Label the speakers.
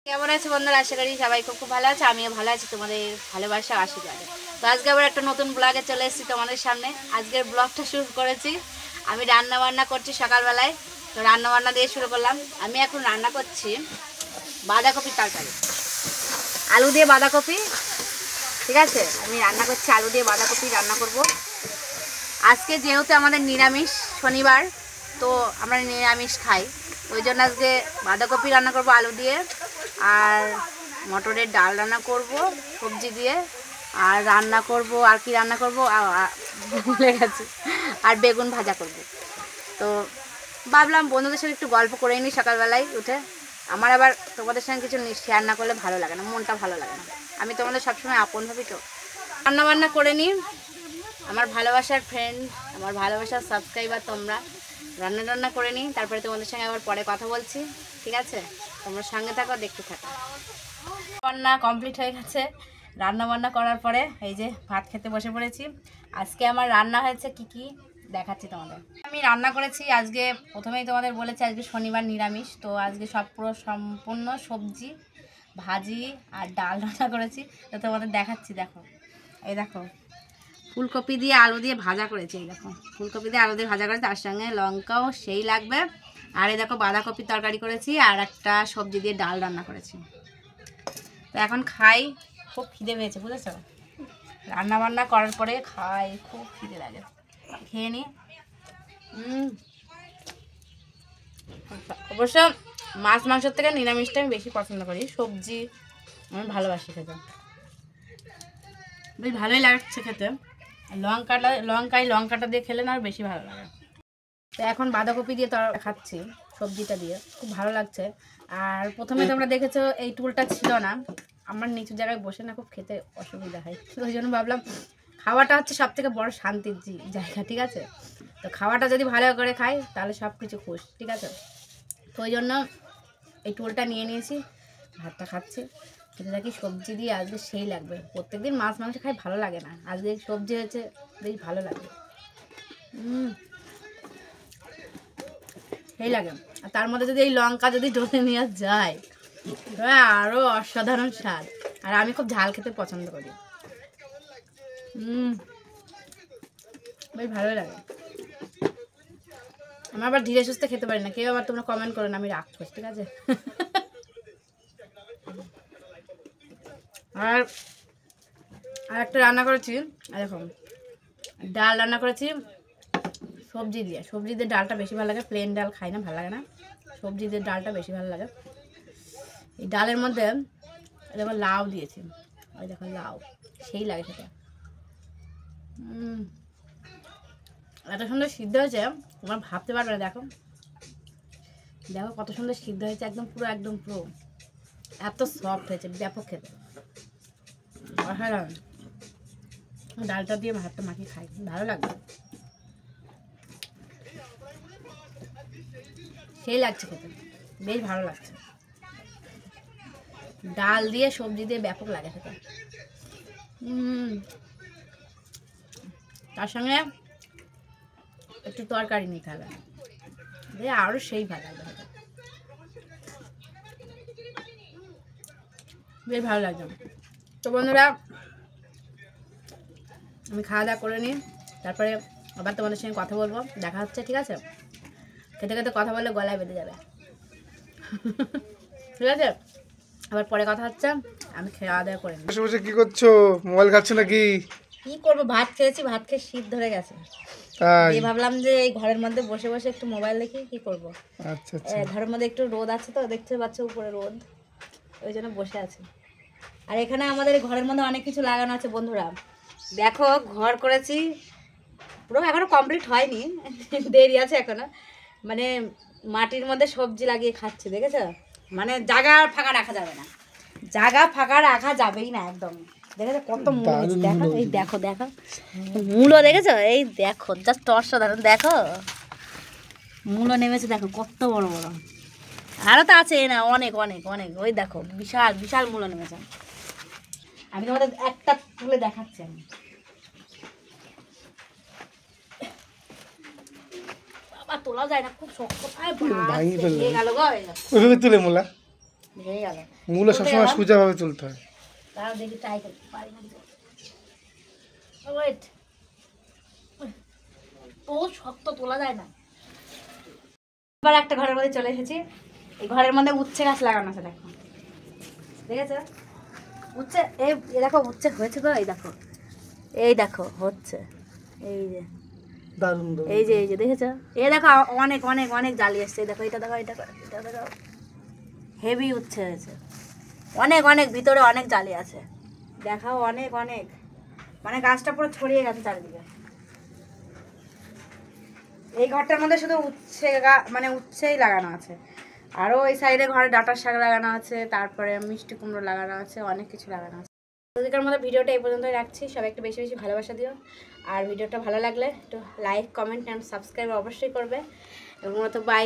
Speaker 1: কেমন আছে বন্ধুরা? আশা করি সবাই খুব খুব ভালো আছে। আমিও ভালো আছি তোমাদের ভালোবাসা আশীর্বাদে। তো আজকে আবার একটা নতুন ব্লগে চলে এসেছি তোমাদের সামনে। আজকের ব্লগটা শুরু করেছি আমি রান্না বান্না করছি সকালবেলায়। তো রান্না বান্না দিয়ে শুরু করলাম। আমি এখন রান্না করছি বাঁধাকপির তরকারি, আলু দিয়ে বাঁধাকপি। ঠিক আছে, আমি রান্না করছি আলু দিয়ে বাঁধাকপি রান্না করব। আজকে যেহেতু আমাদের নিরামিষ শনিবার, তো আমরা নিরামিষ খাই, ওই জন্য আজকে বাঁধাকপি রান্না করব আলু দিয়ে, আর মটরের ডাল রান্না করব সবজি দিয়ে, আর রান্না করব আর কি রান্না করব ভুলে গেছি, আর বেগুন ভাজা করব। তো ভাবলাম বন্ধুদের সাথে একটু গল্প করে নিই সকালবেলায় উঠে। আমার আবার তোমাদের সঙ্গে কিছু শেয়ার না করলে ভালো লাগে না, মনটা ভালো লাগে না। আমি তোমাদের সবসময় আপন ভাবি, তো রান্না বান্না করে নিই। আমার ভালোবাসার ফ্রেন্ড, আমার ভালোবাসার সাবস্ক্রাইবার তোমরা, রান্না টান্না করে নিই, তারপরে তোমাদের সঙ্গে আবার পরে কথা বলছি। ঠিক আছে, তোমরা সঙ্গে থাকো, দেখতে থাকো। রান্না কমপ্লিট হয়ে গেছে। রান্না বান্না করার পরে এই যে ভাত খেতে বসে পড়েছি। আজকে আমার রান্না হয়েছে কি কি দেখাচ্ছি তোমাদের। আমি রান্না করেছি আজকে, প্রথমেই তোমাদের বলেছি আজকে শনিবার নিরামিষ, তো আজকে সব পুরো সম্পূর্ণ সবজি ভাজি আর ডাল রান্না করেছি। তো তোমাদের দেখাচ্ছি, দেখো এই দেখো ফুলকপি দিয়ে আলু দিয়ে ভাজা করেছি। এই দেখো ফুলকপি দিয়ে আলু দিয়ে ভাজা করেছি, তার সঙ্গে লঙ্কাও সেই লাগবে। আর এই দেখো বাঁধাকপির তরকারি করেছি, আর একটা সবজি দিয়ে ডাল রান্না করেছি। তো এখন খাই, খুব খিদে পেয়েছে বুঝেছো। রান্না বান্না করার পরে খাই, খুব খিদে লাগে, খেয়ে নিই। অবশ্য মাছ মাংসের থেকে নিরামিষটা আমি বেশি পছন্দ করি। সবজি আমি ভালোবাসি খেতে, বেশ ভালোই লাগছে খেতে। লঙ্কাটা দিয়ে খেলে না আর বেশি ভালো লাগে। তো এখন বাঁধাকপি দিয়ে তো খাচ্ছি সবজিটা দিয়ে, খুব ভালো লাগছে। আর প্রথমে তোমরা দেখেছো এই টুলটা ছিল না, আমার নিচু জায়গায় বসে না খুব খেতে অসুবিধা হয়, ওই জন্য ভাবলাম খাওয়াটা হচ্ছে সব থেকে বড় শান্তির জায়গা। ঠিক আছে, তো খাওয়াটা যদি ভালো করে খাই তাহলে সব কিছু খুশ। ঠিক আছে, তো ওই জন্য এই টুলটা নিয়ে নিয়েছি, ভাতটা খাচ্ছি। খেতে থাকি সবজি দিয়ে, আজকে সেই লাগবে। প্রত্যেকদিন মাছ মাংস খাই ভালো লাগে না, আজকে সবজি হয়েছে বেশ ভালো লাগে, সেই লাগে। আর তার মধ্যে যদি এই লঙ্কা যদি ডলে নেওয়া যায়, আরও অসাধারণ স্বাদ। আর আমি খুব ঝাল খেতে পছন্দ করি, বেশ ভালো লাগে। আমার আবার ধীরে সুস্থে খেতে পারি না, কেউ আবার তোমরা কমেন্ট করো না আমি রাগ করি। ঠিক আছে, আর একটা রান্না করেছি, দেখো ডাল রান্না করেছি সবজি দিয়ে ডালটা বেশি ভালো লাগে। প্লেন ডাল খাই না, ভালো লাগে না, সবজি দিয়ে ডালটা বেশি ভালো লাগে। এই ডালের মধ্যে দেখো লাউ দিয়েছি, ওই দেখো লাউ সেই লাগে সেটা। এত সুন্দর সিদ্ধ হয়েছে তোমার ভাবতে পারবে না। দেখো দেখো কত সুন্দর সিদ্ধ হয়েছে, একদম পুরো এত সফট হয়েছে, ব্যাপক খেতে অসাধারণ। ডালটা দিয়ে ভাতটা মাখিয়ে খাই, ভালো লাগবে, সেই লাগছে খেতে, বেশ ভালো লাগছে। ডাল দিয়ে সবজি দিয়ে ব্যাপক লাগে খেতে। তার সঙ্গে একটু তরকারি নিতে হবে, দিয়ে আরও সেই ভালো লাগবে খেতে, বেশ ভালো লাগছে। তো বন্ধুরা আমি খাওয়া দাওয়া করে নিই, তারপরে আবার তোমাদের সঙ্গে কথা বলবো, দেখা হচ্ছে। ঠিক আছে, খেতে খেতে কথা বললে গলায় বেঁধে যাবে। ঠিক আছে, আবার পরে কথা হচ্ছে। আমি খাওয়া দাওয়া করে নিই।
Speaker 2: বসে বসে কি করছো? মোবাইল ঘাটছো নাকি?
Speaker 1: কি করবো, ভাত খেয়েছি, ভাত খেয়ে শীত ধরে গেছে, এই ভাবলাম যে এই ঘরের মধ্যে বসে বসে একটু মোবাইল দেখি, কি করব।
Speaker 2: আচ্ছা আচ্ছা,
Speaker 1: ঘরের মধ্যে একটু রোদ আছে তো, দেখতে পাচ্ছ উপরে রোদ, ওই জন্য বসে আছি। আর এখানে আমাদের ঘরের মধ্যে অনেক কিছু লাগানো আছে বন্ধুরা। দেখো ঘর করেছি, পুরো এখনো কমপ্লিট হয়নি, দেরি আছে এখনো। মানে মাটির মধ্যে সবজি লাগিয়ে খাচ্ছি, দেখেছো? মানে জায়গা ফাঁকা রাখা যাবে না, জায়গা ফাঁকা রাখা যাবেই না একদম। দেখেছো কত মূলো হয়েছে, দেখো এই দেখো দেখো মূলো, দেখেছো? এই দেখো জাস্ট অসাধারণ, দেখো মূলো নেমেছে, দেখো কত বড় বড়। আরও তো আছে না, অনেক অনেক অনেক, ওই দেখো বিশাল বিশাল মূলো নেমেছে। আমি তোমাদের একটা তুলে দেখাচ্ছি। আমি বাবা তোলা যায় না, খুব শক্ত, গেল গো।
Speaker 2: তুলে মোলা
Speaker 1: হয়ে গেল।
Speaker 2: মূলো সবসময় সোজাভাবে তুলতে হয়।
Speaker 1: তাও দেখি ট্রাই করতে পারি না। ওয়েট, ও শক্ত তোলা যায় না। এবার একটা ঘরের মধ্যে চলে এসেছি। এই ঘরের মধ্যে উচ্ছে গাছ লাগানো আছে, দেখো দেখেছো উচ্ছে? এই দেখো উচ্ছে হয়েছে তো, এই দেখো হচ্ছে, এই যে
Speaker 2: দারুণ
Speaker 1: এই যে দেখেছো? এই দেখো অনেক অনেক অনেক জালি এসছে। দেখো এটা দেখো, এটা দেখো, হেভি উচ্ছে হয়েছে। অনেক অনেক ভিতরে অনেক জালি আছে, দেখাও অনেক অনেক, মানে গাছটা পুরো ছড়িয়ে গেছে চারিদিকে। এই ঘরটার মধ্যে শুধু উচ্ছে মানে উচ্ছেই লাগানো আছে। আরও ওই সাইডে ঘরে ডাঁটার শাক লাগানো আছে, তারপরে মিষ্টি কুমড়ো লাগানো আছে, অনেক কিছু লাগানো আছে। আজকের মধ্যে ভিডিওটা এই পর্যন্তই রাখছি। সবাই একটু বেশি বেশি ভালোবাসা দিও। আর ভিডিওটা ভালো লাগলে একটু লাইক, কমেন্ট অ্যান্ড সাবস্ক্রাইব অবশ্যই করবে। এবং বাই।